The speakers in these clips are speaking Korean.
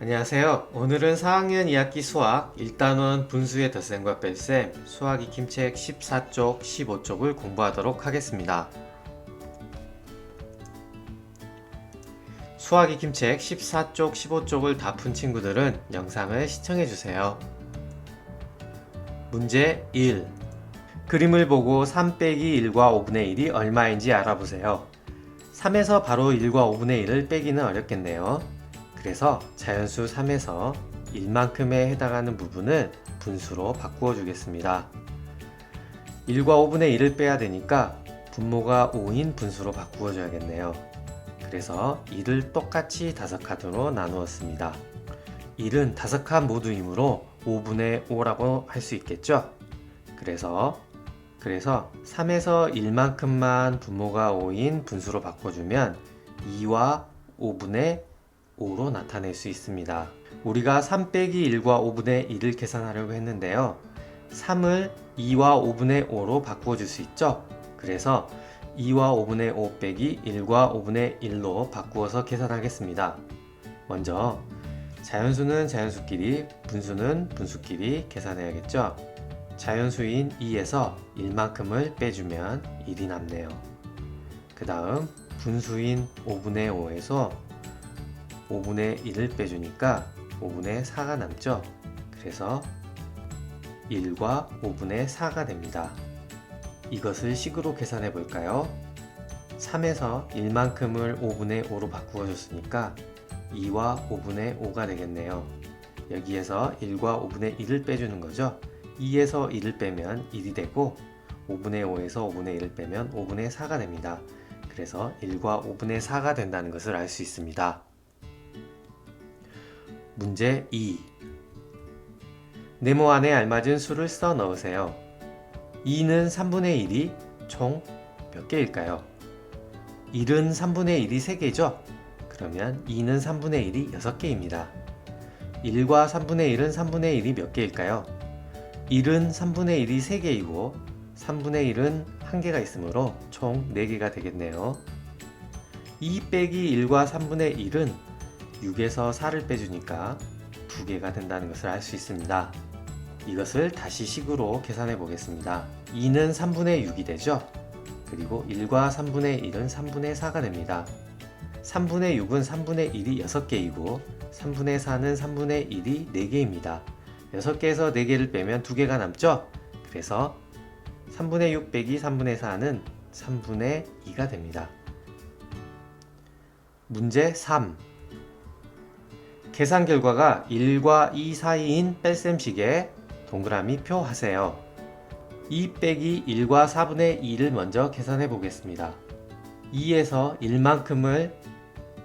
안녕하세요. 오늘은 4학년 2학기 수학 1단원 분수의 덧셈과 뺄셈 수학 익힘책 14쪽, 15쪽을 공부하도록 하겠습니다. 수학 익힘책 14쪽, 15쪽을 다 푼 친구들은 영상을 시청해주세요. 문제 1. 그림을 보고 3 빼기 1과 5분의 1이 얼마인지 알아보세요. 3에서 바로 1과 5분의 1을 빼기는 어렵겠네요. 그래서 자연수 3에서 1만큼에 해당하는 부분을 분수로 바꾸어 주겠습니다. 1과 5분의 1을 빼야 되니까 분모가 5인 분수로 바꾸어 줘야겠네요. 그래서 1을 똑같이 5칸으로 나누었습니다. 1은 5칸 모두이므로 5분의 5라고 할 수 있겠죠? 그래서 3에서 1만큼만 분모가 5인 분수로 바꿔주면 2와 5분의 5로 나타낼 수 있습니다. 우리가 3 빼기 1과 5분의 1을 계산하려고 했는데요. 3을 2와 5분의 5로 바꾸어 줄 수 있죠? 그래서 2와 5분의 5 빼기 1과 5분의 1로 바꾸어서 계산하겠습니다. 먼저 자연수는 자연수끼리, 분수는 분수끼리 계산해야겠죠? 자연수인 2에서 1만큼을 빼주면 1이 남네요. 그 다음 분수인 5분의 5에서 5분의 1을 빼주니까 5분의 4가 남죠? 그래서 1과 5분의 4가 됩니다. 이것을 식으로 계산해 볼까요? 3에서 1만큼을 5분의 5로 바꾸어 줬으니까 2와 5분의 5가 되겠네요. 여기에서 1과 5분의 1을 빼주는 거죠? 2에서 1을 빼면 1이 되고 5분의 5에서 5분의 1을 빼면 5분의 4가 됩니다. 그래서 1과 5분의 4가 된다는 것을 알 수 있습니다. 문제 2. 네모 안에 알맞은 수를 써 넣으세요. 2는 3분의 1이 총 몇 개일까요? 1은 3분의 1이 3개죠? 그러면 2는 3분의 1이 6개입니다. 1과 3분의 1은 3분의 1이 몇 개일까요? 1은 3분의 1이 3개이고 3분의 1은 1개가 있으므로 총 4개가 되겠네요. 2 빼기 1과 3분의 1은 6에서 4를 빼주니까 2개가 된다는 것을 알 수 있습니다. 이것을 다시 식으로 계산해 보겠습니다. 2는 3분의 6이 되죠? 그리고 1과 3분의 1은 3분의 4가 됩니다. 3분의 6은 3분의 1이 6개이고 3분의 4는 3분의 1이 4개입니다. 6개에서 4개를 빼면 2개가 남죠? 그래서 3분의 6 빼기 3분의 4는 3분의 2가 됩니다. 문제 3. 계산 결과가 1과 2 사이인 뺄셈식에 동그라미 표 하세요. 2 빼기 1과 4분의 2를 먼저 계산해 보겠습니다. 2에서 1만큼을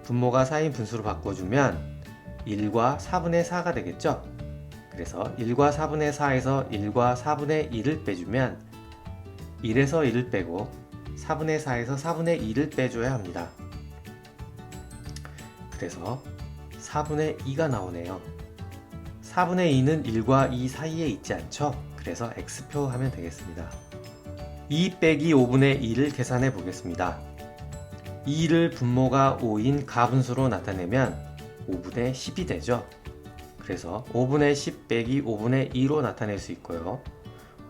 분모가 4인 분수로 바꿔주면 1과 4분의 4가 되겠죠? 그래서 1과 4분의 4에서 1과 4분의 1을 빼주면 1에서 1을 빼고 4분의 4에서 4분의 2를 빼줘야 합니다. 그래서 4분의 2가 나오네요. 4분의 2는 1과 2 사이에 있지 않죠? 그래서 X표 하면 되겠습니다. 2 빼기 5분의 2를 계산해 보겠습니다. 2를 분모가 5인 가분수로 나타내면 5분의 10이 되죠? 그래서 5분의 10 빼기 5분의 2로 나타낼 수 있고요.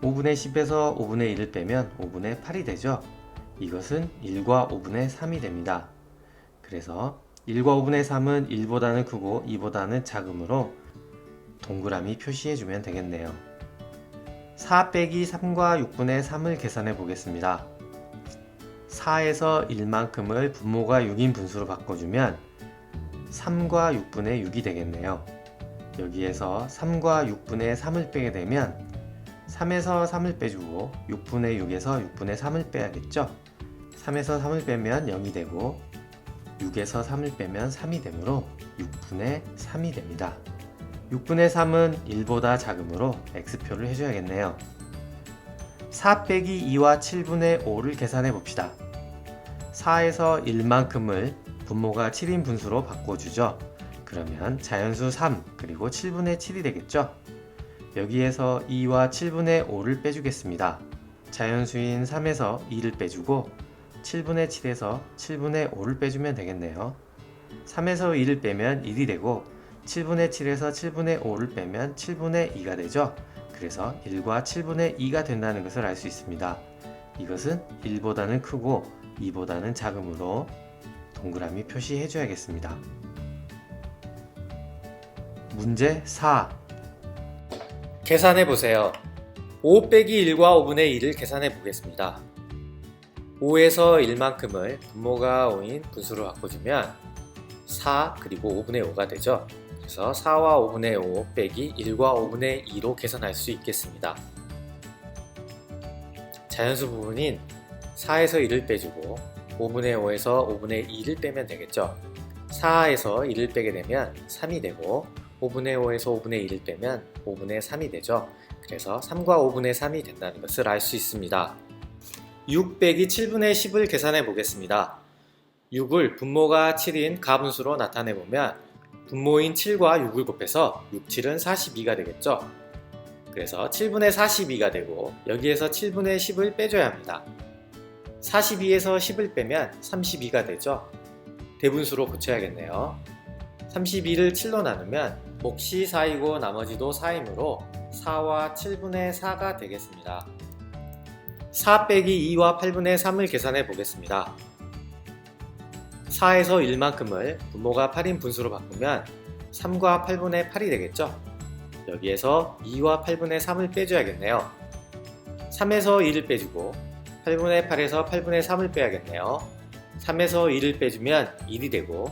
5분의 10에서 5분의 1을 빼면 5분의 8이 되죠? 이것은 1과 5분의 3이 됩니다. 그래서 1과 5분의 3은 1보다는 크고 2보다는 작으므로 동그라미 표시해주면 되겠네요. 4 빼기 3과 6분의 3을 계산해 보겠습니다. 4에서 1만큼을 분모가 6인 분수로 바꿔주면 3과 6분의 6이 되겠네요. 여기에서 3과 6분의 3을 빼게 되면 3에서 3을 빼주고 6분의 6에서 6분의 3을 빼야겠죠? 3에서 3을 빼면 0이 되고 6에서 3을 빼면 3이 되므로 6분의 3이 됩니다. 6분의 3은 1보다 작으므로 X표를 해줘야겠네요. 4 빼기 2와 7분의 5를 계산해 봅시다. 4에서 1만큼을 분모가 7인 분수로 바꿔주죠. 그러면 자연수 3 그리고 7분의 7이 되겠죠. 여기에서 2와 7분의 5를 빼주겠습니다. 자연수인 3에서 2를 빼주고 7분의 7에서 7분의 5를 빼주면 되겠네요. 3에서 2를 빼면 1이 되고 7분의 7에서 7분의 5를 빼면 7분의 2가 되죠. 그래서 1과 7분의 2가 된다는 것을 알 수 있습니다. 이것은 1보다는 크고 2보다는 작으므로 동그라미 표시해 줘야겠습니다. 문제 4. 계산해 보세요. 5 빼기 1과 5분의 2를 계산해 보겠습니다. 5에서 1만큼을 분모가 5인 분수로 바꿔주면 4 그리고 5분의 5가 되죠. 그래서 4와 5분의 5 빼기 1과 5분의 2로 계산할 수 있겠습니다. 자연수 부분인 4에서 1을 빼주고 5분의 5에서 5분의 2를 빼면 되겠죠. 4에서 1을 빼게 되면 3이 되고 5분의 5에서 5분의 2를 빼면 5분의 3이 되죠. 그래서 3과 5분의 3이 된다는 것을 알 수 있습니다. 6 빼기 7분의 10을 계산해 보겠습니다. 6을 분모가 7인 가분수로 나타내 보면 분모인 7과 6을 곱해서 6, 7은 42가 되겠죠. 그래서 7분의 42가 되고 여기에서 7분의 10을 빼줘야 합니다. 42에서 10을 빼면 32가 되죠. 대분수로 고쳐야겠네요. 32를 7로 나누면 몫이 4이고 나머지도 4이므로 4와 7분의 4가 되겠습니다. 4 빼기 2와 8분의 3을 계산해 보겠습니다. 4에서 1만큼을 분모가 8인 분수로 바꾸면 3과 8분의 8이 되겠죠. 여기에서 2와 8분의 3을 빼줘야겠네요. 3에서 2를 빼주고 8분의 8에서 8분의 3을 빼야겠네요. 3에서 2를 빼주면 1이 되고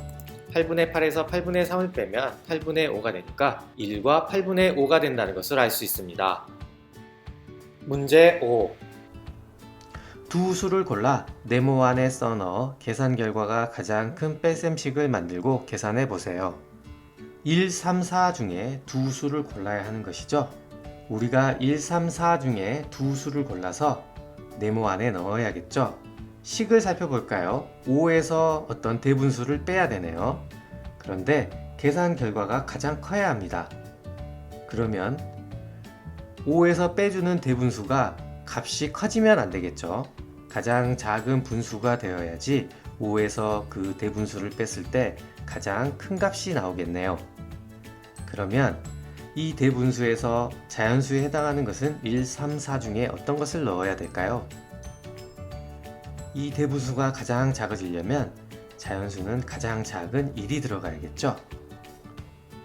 8분의 8에서 8분의 3을 빼면 8분의 5가 되니까 1과 8분의 5가 된다는 것을 알 수 있습니다. 문제 5. 두 수를 골라 네모 안에 써넣어 계산 결과가 가장 큰 뺄셈식을 만들고 계산해 보세요. 1, 3, 4 중에 두 수를 골라야 하는 것이죠. 우리가 1, 3, 4 중에 두 수를 골라서 네모 안에 넣어야겠죠. 식을 살펴볼까요? 5에서 어떤 대분수를 빼야 되네요. 그런데 계산 결과가 가장 커야 합니다. 그러면 5에서 빼주는 대분수가 값이 커지면 안 되겠죠. 가장 작은 분수가 되어야지 5에서 그 대분수를 뺐을 때 가장 큰 값이 나오겠네요. 그러면 이 대분수에서 자연수에 해당하는 것은 1, 3, 4 중에 어떤 것을 넣어야 될까요? 이 대분수가 가장 작아지려면 자연수는 가장 작은 1이 들어가야겠죠.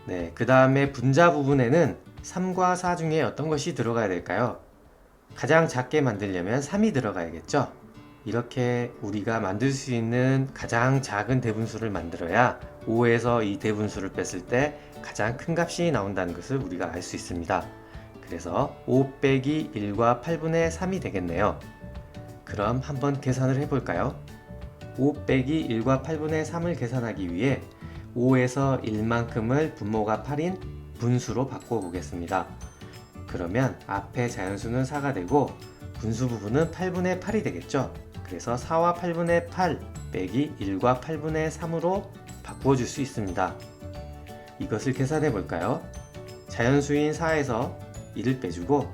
네, 그 다음에 분자 부분에는 3과 4 중에 어떤 것이 들어가야 될까요? 가장 작게 만들려면 3이 들어가야겠죠. 이렇게 우리가 만들 수 있는 가장 작은 대분수를 만들어야 5에서 이 대분수를 뺐을 때 가장 큰 값이 나온다는 것을 우리가 알 수 있습니다. 그래서 5 빼기 1과 8분의 3이 되겠네요. 그럼 한번 계산을 해볼까요? 5 빼기 1과 8분의 3을 계산하기 위해 5에서 1만큼을 분모가 8인 분수로 바꿔보겠습니다. 그러면 앞에 자연수는 4가 되고 분수 부분은 8분의 8이 되겠죠. 그래서 4와 8분의 8 빼기 1과 8분의 3으로 바꾸어 줄 수 있습니다. 이것을 계산해 볼까요? 자연수인 4에서 1을 빼주고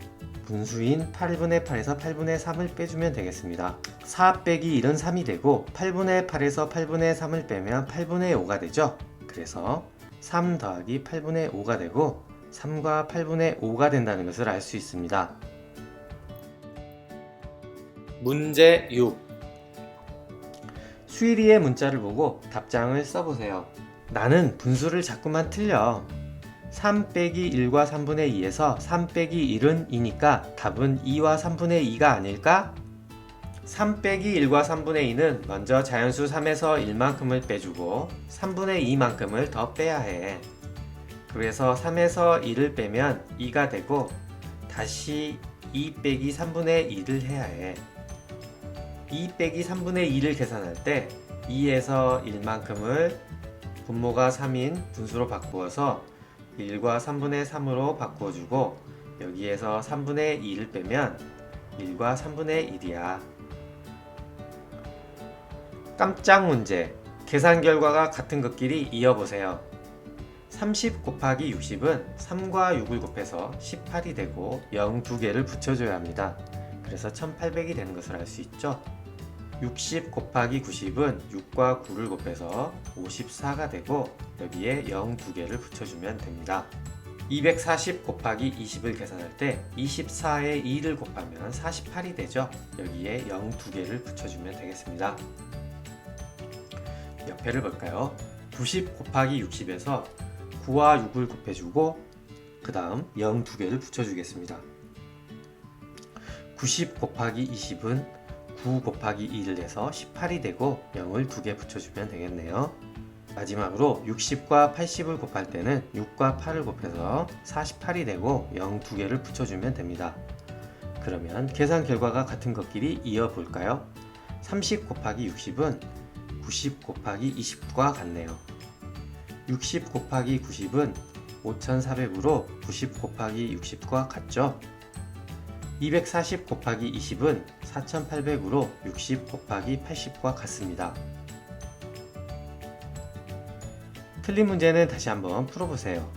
분수인 8분의 8에서 8분의 3을 빼주면 되겠습니다. 4 빼기 1은 3이 되고 8분의 8에서 8분의 3을 빼면 8분의 5가 되죠. 그래서 3 더하기 8분의 5가 되고 3과 8분의 5가 된다는 것을 알 수 있습니다. 문제 6. 수일이의 문자를 보고 답장을 써보세요. 나는 분수를 자꾸만 틀려. 3 빼기 1과 3분의 2에서 3 빼기 1은 2니까 답은 2와 3분의 2가 아닐까? 3 빼기 1과 3분의 2는 먼저 자연수 3에서 1만큼을 빼주고 3분의 2만큼을 더 빼야 해. 그래서 3에서 1을 빼면 2가 되고 다시 2 빼기 3분의 2를 해야 해. 2 빼기 3분의 2를 계산할 때 2에서 1만큼을 분모가 3인 분수로 바꾸어서 1과 3분의 3으로 바꾸어주고 여기에서 3분의 2를 빼면 1과 3분의 1이야. 깜짝 문제! 계산 결과가 같은 것끼리 이어보세요. 30 곱하기 60은 3과 6을 곱해서 18이 되고 0 2개를 붙여줘야 합니다. 그래서 1800이 되는 것을 알 수 있죠. 60 곱하기 90은 6과 9를 곱해서 54가 되고 여기에 0 2개를 붙여주면 됩니다. 240 곱하기 20을 계산할 때 24에 2를 곱하면 48이 되죠. 여기에 0 2개를 붙여주면 되겠습니다. 옆에를 볼까요? 90 곱하기 60에서 9와 6을 곱해주고 그 다음 0 2개를 붙여주겠습니다. 90 곱하기 20은 9 곱하기 2를 해서 18이 되고 0을 2개 붙여주면 되겠네요. 마지막으로 60과 80을 곱할 때는 6과 8을 곱해서 48이 되고 0 2개를 붙여주면 됩니다. 그러면 계산 결과가 같은 것끼리 이어볼까요? 30 곱하기 60은 90 곱하기 20과 같네요. 60 곱하기 90은 5400으로 90 곱하기 60과 같죠? 240 곱하기 20은 4800으로 60 곱하기 80과 같습니다. 틀린 문제는 다시 한번 풀어보세요.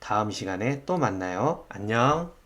다음 시간에 또 만나요. 안녕!